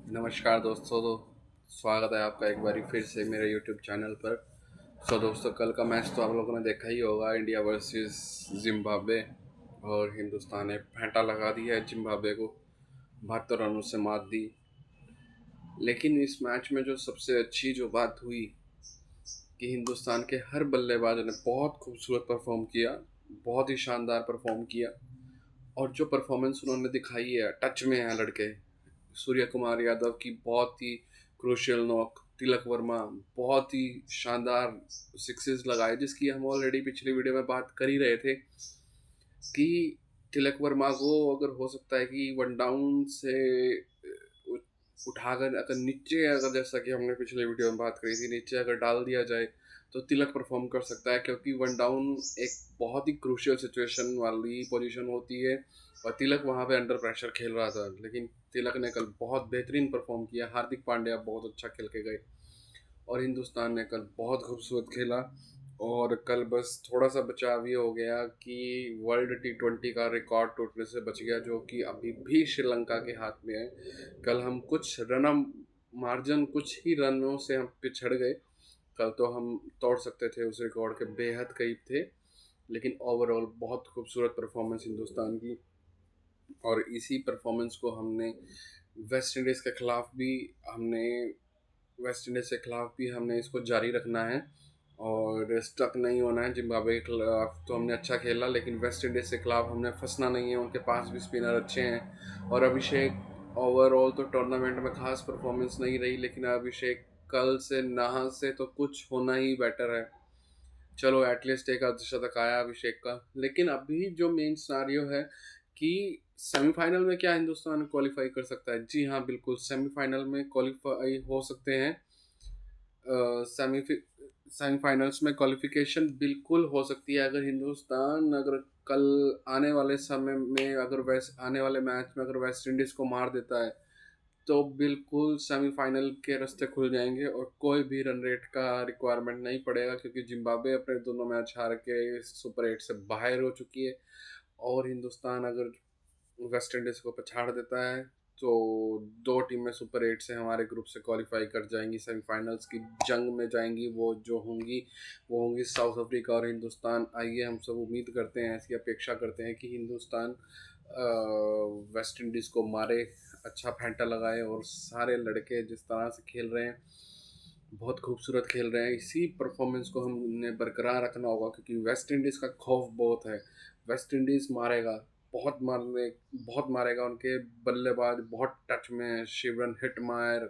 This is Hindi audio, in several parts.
नमस्कार दोस्तों। स्वागत है आपका एक बारी फिर से मेरे यूट्यूब चैनल पर। दोस्तों, कल का मैच तो आप लोगों ने देखा ही होगा, इंडिया वर्सेस जिम्बाब्वे। और हिंदुस्तान ने फेंटा लगा दिया है जिम्बाब्वे को, 72 रनों से मात दी। लेकिन इस मैच में जो सबसे अच्छी जो बात हुई कि हिंदुस्तान के हर बल्लेबाज ने बहुत खूबसूरत परफॉर्म किया, बहुत ही शानदार परफॉर्म किया। और जो परफॉर्मेंस उन्होंने दिखाई है, टच में है लड़के। सूर्य कुमार यादव की बहुत ही क्रूशियल नॉक, तिलक वर्मा बहुत ही शानदार सिक्सेस लगाए, जिसकी हम ऑलरेडी पिछली वीडियो में बात कर ही रहे थे कि तिलक वर्मा को अगर हो सकता है कि वन डाउन से उठाकर अगर नीचे, अगर जैसा कि हमने पिछले वीडियो में बात करी थी, नीचे अगर डाल दिया जाए तो तिलक परफॉर्म कर सकता है, क्योंकि वन डाउन एक बहुत ही क्रूशियल सिचुएशन वाली पोजीशन होती है। और तिलक वहां पे अंडर प्रेशर खेल रहा था, लेकिन तिलक ने कल बहुत बेहतरीन परफॉर्म किया। हार्दिक पांड्या बहुत अच्छा खेल के गए और हिंदुस्तान ने कल बहुत खूबसूरत खेला। और कल बस थोड़ा सा बचाव ये हो गया कि वर्ल्ड T20 का रिकॉर्ड टूटने से बच गया, जो कि अभी भी श्रीलंका के हाथ में है। कल हम कुछ रन मार्जिन, कुछ ही रनों से हम पिछड़ गए। कल तो हम तोड़ सकते थे उस रिकॉर्ड के, बेहद करीब थे। लेकिन ओवरऑल बहुत खूबसूरत परफॉर्मेंस हिंदुस्तान की। और इसी परफॉर्मेंस को हमने वेस्ट इंडीज़ के खिलाफ भी हमने वेस्ट इंडीज़ के खिलाफ भी हमने इसको जारी रखना है और स्टक नहीं होना है। जिम्बाब्वे के खिलाफ तो हमने अच्छा खेला, लेकिन वेस्ट इंडीज़ के खिलाफ हमने फंसना नहीं है। उनके पास भी स्पिनर अच्छे हैं। और अभिषेक ओवरऑल तो टूर्नामेंट में खास परफॉर्मेंस नहीं रही, लेकिन अभिषेक कल से नहा से तो कुछ होना ही बेटर है। चलो एटलीस्ट एक अर्धशतक आया अभिषेक का। लेकिन अभी जो मेन सिनारियो है कि सेमीफाइनल में क्या हिंदुस्तान क्वालिफाई कर सकता है। जी हाँ, बिल्कुल सेमीफाइनल में क्वालिफाई हो सकते हैं। सेमी सेमीफाइनल्स में क्वालिफिकेशन बिल्कुल हो सकती है, अगर हिंदुस्तान अगर कल आने वाले समय में, अगर वेस्ट आने वाले मैच में अगर वेस्ट इंडीज़ को मार देता है तो बिल्कुल सेमीफाइनल के रास्ते खुल जाएंगे और कोई भी रन रेट का रिक्वायरमेंट नहीं पड़ेगा, क्योंकि जिम्बाब्वे अपने दोनों मैच हार के सुपर 8 से बाहर हो चुकी है। और हिंदुस्तान अगर वेस्ट इंडीज़ को पछाड़ देता है तो दो टीमें सुपर 8 से हमारे ग्रुप से क्वालिफाई कर जाएंगी, सेमीफाइनल्स की जंग में जाएंगी। वो जो होंगी वो होंगी साउथ अफ्रीका और हिंदुस्तान। आइए हम सब उम्मीद करते हैं, ऐसी अपेक्षा करते हैं कि हिंदुस्तान वेस्ट इंडीज़ को मारे, अच्छा फेंटा लगाए। और सारे लड़के जिस तरह से खेल रहे हैं, बहुत खूबसूरत खेल रहे हैं। इसी परफॉर्मेंस को हमने बरकरार रखना होगा, क्योंकि वेस्ट इंडीज़ का खौफ बहुत है। वेस्ट इंडीज़ मारेगा, बहुत मारेगा। उनके बल्लेबाज बहुत टच में है, शिवरन हिटमायर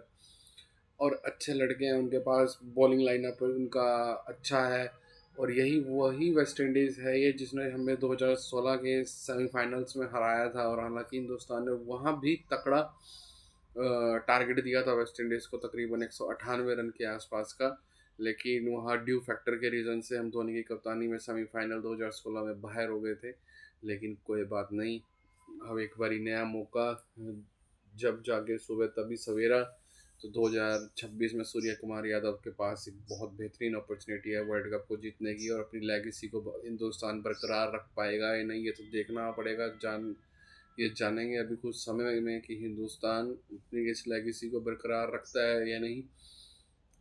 और अच्छे लड़के हैं उनके पास। बॉलिंग लाइनअप उनका अच्छा है। और यही वही वेस्ट इंडीज़ है ये जिसने हमें 2016 के सेमीफाइनल्स में हराया था। और हालांकि हिंदुस्तान ने वहाँ भी तकड़ा टारगेट दिया था वेस्ट इंडीज़ को, तकरीबन 198 रन के आसपास का। लेकिन वहाँ ड्यू फैक्टर के रीज़न से हम धोनी की कप्तानी में सेमीफाइनल 2016 में बाहर हो गए थे। लेकिन कोई बात नहीं, अब एक बारी नया मौका, जब जागे सुबह तभी सवेरा। तो 2026 में सूर्य कुमार यादव के पास एक बहुत बेहतरीन अपॉर्चुनिटी है वर्ल्ड कप को जीतने की। और अपनी लेगेसी को हिंदुस्तान बरकरार रख पाएगा या नहीं, ये तो देखना पड़ेगा। ये जानेंगे अभी कुछ समय में कि हिंदुस्तान अपनी इस लेगेसी को बरकरार रखता है या नहीं।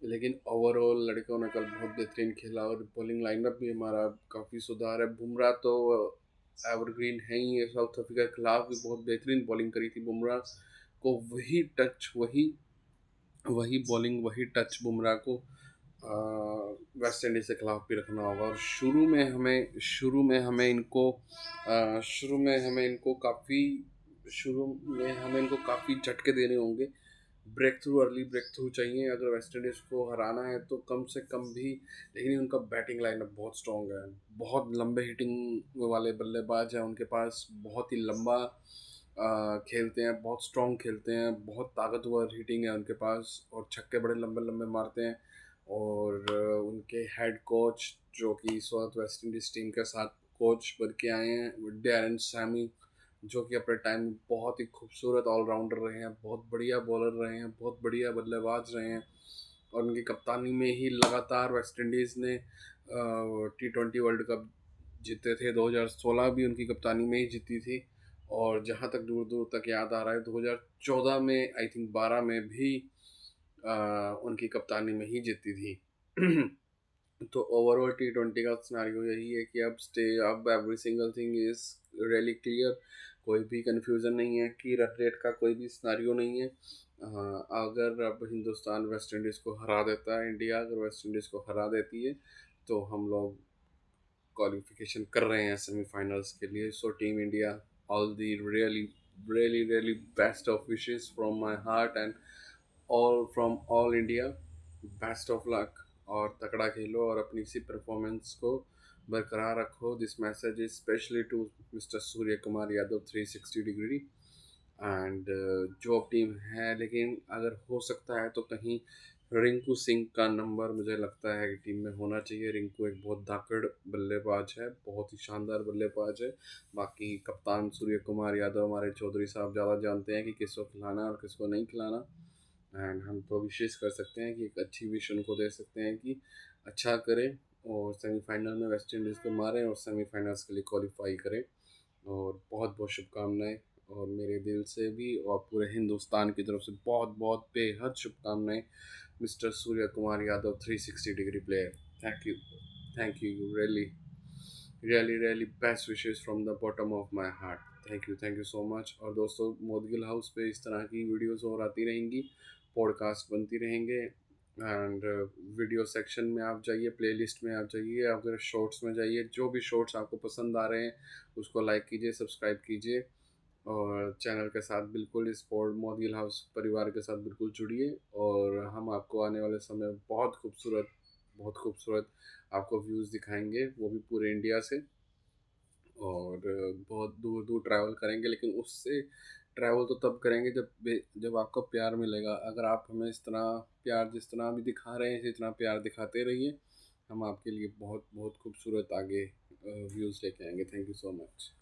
लेकिन ओवरऑल लड़कों ने कल बहुत बेहतरीन खेला और बॉलिंग लाइनअप भी हमारा काफ़ी सुधार है। बुमराह तो एवरग्रीन है ही है। साउथ अफ्रीका के खिलाफ भी बहुत बेहतरीन बॉलिंग करी थी बुमराह को। वही टच, वही वही बॉलिंग, वही टच बुमराह को वेस्ट इंडीज़ के खिलाफ भी रखना होगा। और शुरू में हमें इनको काफ़ी झटके देने होंगे। अर्ली ब्रेक थ्रू चाहिए अगर वेस्ट इंडीज़ को हराना है तो, कम से कम भी। लेकिन उनका बैटिंग लाइनअप बहुत स्ट्रॉन्ग है, बहुत लंबे हिटिंग वाले बल्लेबाज हैं उनके पास, बहुत ही लंबा खेलते हैं, बहुत स्ट्रॉन्ग खेलते हैं, बहुत ताकतवर हिटिंग है उनके पास और छक्के बड़े लंबे लंबे मारते हैं। और उनके हेड कोच जो कि इस वक्त वेस्ट इंडीज़ टीम के साथ कोच बन के आए हैं, डैरेन सैमी, जो कि अपने टाइम में बहुत ही खूबसूरत ऑलराउंडर रहे हैं, बहुत बढ़िया बॉलर रहे हैं, बहुत बढ़िया बल्लेबाज रहे हैं। और उनकी कप्तानी में ही लगातार वेस्ट इंडीज़ ने T20 वर्ल्ड कप जीते थे। 2016 भी उनकी कप्तानी में ही जीती थी। और जहाँ तक दूर दूर तक याद आ रहा है 2014 में आई थिंक 12 में भी उनकी कप्तानी में ही जीती थी। तो ओवरऑल T20 का सिनारियो यही है कि अब every single thing is really clear. कोई भी कंफ्यूजन नहीं है कि रन रेट का कोई भी सिनारियो नहीं है। अगर अब हिंदुस्तान वेस्ट इंडीज़ को हरा देता है, इंडिया अगर वेस्ट इंडीज़ को हरा देती है, तो हम लोग क्वालिफिकेशन कर रहे हैं सेमीफाइनल्स के लिए। So team India, all the really really really best of wishes from my heart and all from all India. Best of luck, और तगड़ा खेलो और अपनी इसी परफॉर्मेंस को बरकरार रखो। This message is specially to mister Surya Kumar Yadav 360 degree and जो अब टीम है। लेकिन अगर हो सकता है तो कहीं रिंकू सिंह का नंबर मुझे लगता है कि टीम में होना चाहिए। रिंकू एक बहुत धाकड़ बल्लेबाज है, बहुत ही शानदार बल्लेबाज है। बाकी कप्तान सूर्य कुमार यादव हमारे चौधरी साहब ज़्यादा जानते हैं कि किसको खिलाना और किसको नहीं खिलाना। एंड हम तो विशेष कर सकते हैं कि एक अच्छी विश उनको दे सकते हैं कि अच्छा करें और सेमीफाइनल में वेस्ट इंडीज़ को मारें और सेमीफाइनल्स के लिए क्वालिफाई करें। और बहुत बहुत शुभकामनाएं, और मेरे दिल से भी और पूरे हिंदुस्तान की तरफ से बहुत बहुत बेहद शुभकामनाएं mister Surya Kumar Yadav 360 degree player. Thank you really really really best wishes from the bottom of my heart. Thank you so much. और दोस्तों, मोदगिल हाउस पे इस तरह की वीडियोस और आती रहेंगी, पॉडकास्ट बनती रहेंगे। एंड वीडियो सेक्शन में आप जाइए, प्लेलिस्ट में आप जाइए, अगर शॉर्ट्स में जाइए, जो भी शॉर्ट्स आपको पसंद आ रहे हैं उसको लाइक कीजिए, सब्सक्राइब कीजिए, और चैनल के साथ बिल्कुल इस पॉड मोदगिल हाउस परिवार के साथ बिल्कुल जुड़िए। और हम आपको आने वाले समय में बहुत खूबसूरत आपको व्यूज़ दिखाएंगे, वो भी पूरे इंडिया से। और बहुत दूर दूर ट्रैवल करेंगे, लेकिन उससे ट्रैवल तो तब करेंगे जब आपको प्यार मिलेगा। अगर आप हमें इस तरह प्यार जिस तरह अभी दिखा रहे हैं, इसी तरह प्यार दिखाते रहिए, हम आपके लिए बहुत बहुत खूबसूरत आगे व्यूज़ लेके आएंगे। Thank you so much.